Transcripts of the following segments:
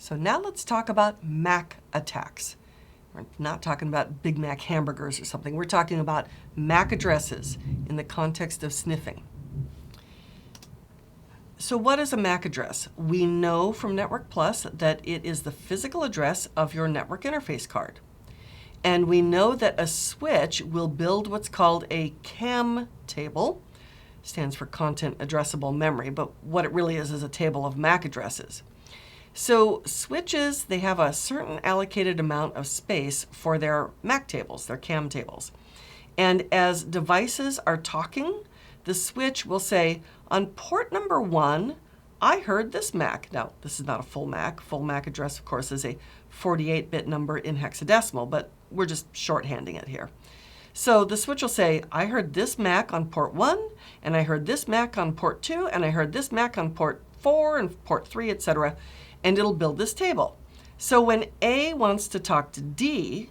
So now let's talk about MAC attacks. We're not talking about Big Mac hamburgers or something. We're talking about MAC addresses in the context of sniffing. So what is a MAC address? We know from Network Plus that it is the physical address of your network interface card. And we know that a switch will build what's called a CAM table. Stands for Content Addressable Memory, but what it really is a table of MAC addresses. So switches, they have a certain allocated amount of space for their MAC tables, their CAM tables. And as devices are talking, the switch will say, on port number 1, I heard this MAC. Now, this is not a full MAC. Full MAC address, of course, is a 48-bit number in hexadecimal, but we're just shorthanding it here. So the switch will say, I heard this MAC on port 1, and I heard this MAC on port 2, and I heard this MAC on port 4 and port 3, etc., and it'll build this table. So when A wants to talk to D,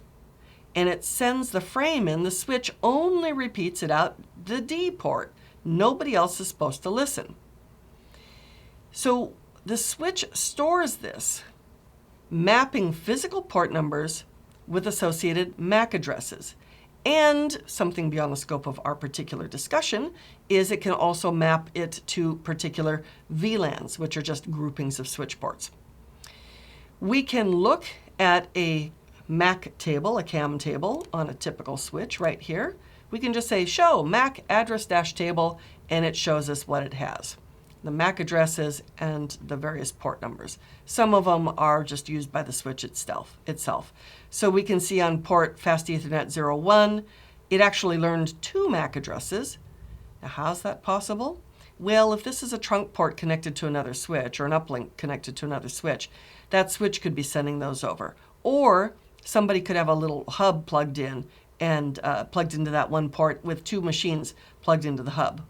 and it sends the frame in, the switch only repeats it out the D port. Nobody else is supposed to listen. So the switch stores this, mapping physical port numbers with associated MAC addresses. And something beyond the scope of our particular discussion is it can also map it to particular VLANs, which are just groupings of switch ports. We can look at a MAC table, a CAM table, on a typical switch right here. We can just say, show MAC address-table, and it shows us what it has. The MAC addresses and the various port numbers. Some of them are just used by the switch itself. So we can see on port Fast Ethernet 01, it actually learned 2 MAC addresses. Now, how's that possible? Well, if this is a trunk port connected to another switch or an uplink connected to another switch, that switch could be sending those over. Or somebody could have a little hub plugged in and plugged into that one port with 2 machines plugged into the hub.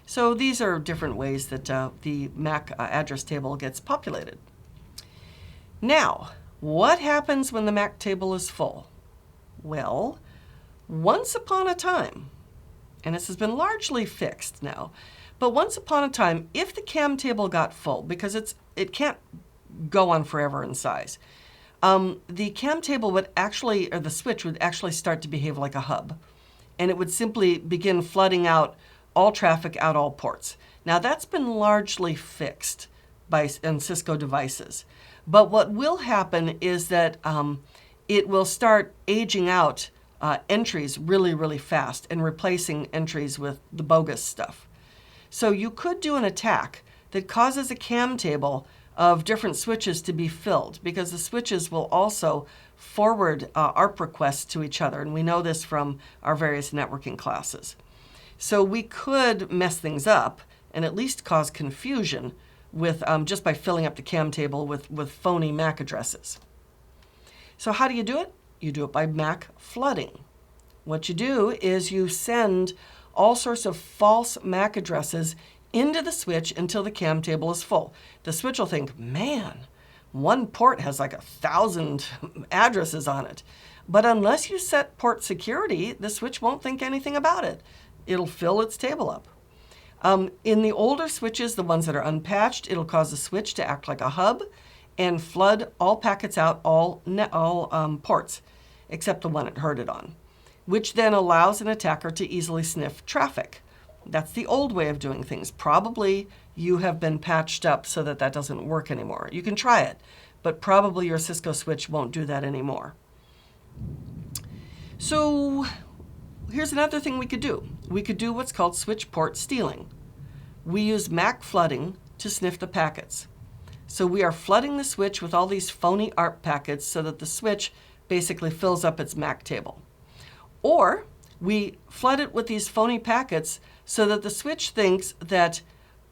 So these are different ways that the MAC address table gets populated. Now, what happens when the MAC table is full? Well, once upon a time, and this has been largely fixed now, but once upon a time, if the CAM table got full, because it can't go on forever in size, the CAM table would actually, or the switch would actually start to behave like a hub. And it would simply begin flooding out all traffic out all ports. Now that's been largely fixed on Cisco devices. But what will happen is that it will start aging out entries really, really fast and replacing entries with the bogus stuff. So you could do an attack that causes a CAM table of different switches to be filled, because the switches will also forward ARP requests to each other, and we know this from our various networking classes. So we could mess things up and at least cause confusion with just by filling up the CAM table with phony MAC addresses. So how do you do it? You do it by MAC flooding. What you do is you send all sorts of false MAC addresses into the switch until the CAM table is full. The switch will think, man, one port has like 1,000 addresses on it. But unless you set port security, the switch won't think anything about it. It'll fill its table up. In the older switches, the ones that are unpatched, it'll cause the switch to act like a hub and flood all packets out, all ports, except the one it heard it on, which then allows an attacker to easily sniff traffic. That's the old way of doing things. Probably you have been patched up so that that doesn't work anymore. You can try it, but probably your Cisco switch won't do that anymore. So here's another thing we could do. We could do what's called switch port stealing. We use MAC flooding to sniff the packets. So we are flooding the switch with all these phony ARP packets so that the switch basically fills up its MAC table. Or we flood it with these phony packets so that the switch thinks that,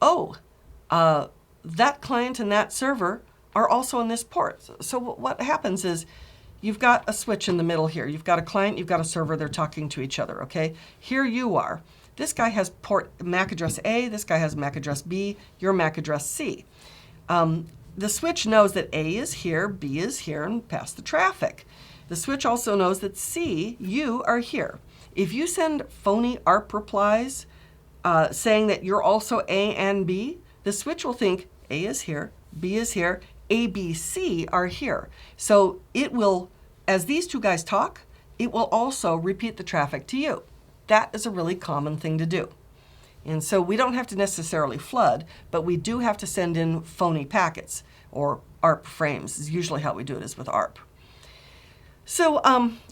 that client and that server are also on this port. So what happens is you've got a switch in the middle here. You've got a client, you've got a server, they're talking to each other, okay? Here you are. This guy has port MAC address A, this guy has MAC address B, your MAC address C. The switch knows that A is here, B is here, and pass the traffic. The switch also knows that C, you are here. If you send phony ARP replies saying that you're also A and B, the switch will think A is here, B is here, A, B, C are here. So it will, as these two guys talk, it will also repeat the traffic to you. That is a really common thing to do. And so we don't have to necessarily flood, but we do have to send in phony packets, or ARP frames is usually how we do it, is with ARP. So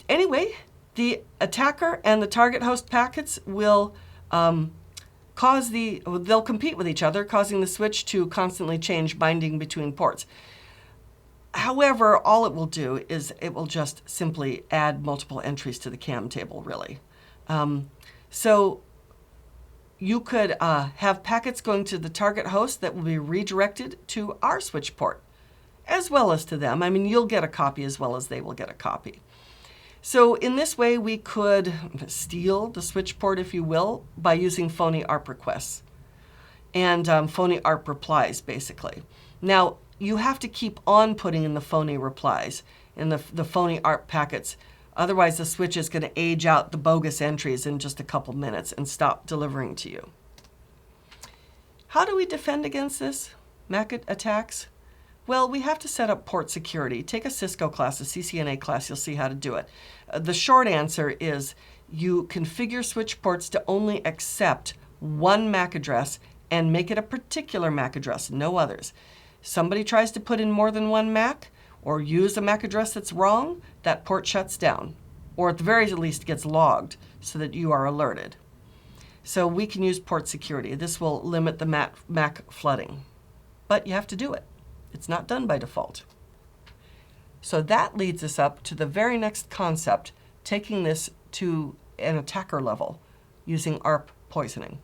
anyway, the attacker and the target host packets will they'll compete with each other, causing the switch to constantly change binding between ports. However, all it will do is it will just simply add multiple entries to the CAM table, really. So you could have packets going to the target host that will be redirected to our switch port, as well as to them. I mean, you'll get a copy as well as they will get a copy. So in this way, we could steal the switch port, if you will, by using phony ARP requests and phony ARP replies, basically. Now, you have to keep on putting in the phony replies and the phony ARP packets. Otherwise, the switch is going to age out the bogus entries in just a couple minutes and stop delivering to you. How do we defend against this MAC attacks? Well, we have to set up port security. Take a Cisco class, a CCNA class, you'll see how to do it. The short answer is you configure switch ports to only accept one MAC address and make it a particular MAC address, no others. Somebody tries to put in more than one MAC or use a MAC address that's wrong, that port shuts down, or at the very least gets logged so that you are alerted. So we can use port security. This will limit the MAC flooding, but you have to do it. It's not done by default. So that leads us up to the very next concept, taking this to an attacker level using ARP poisoning.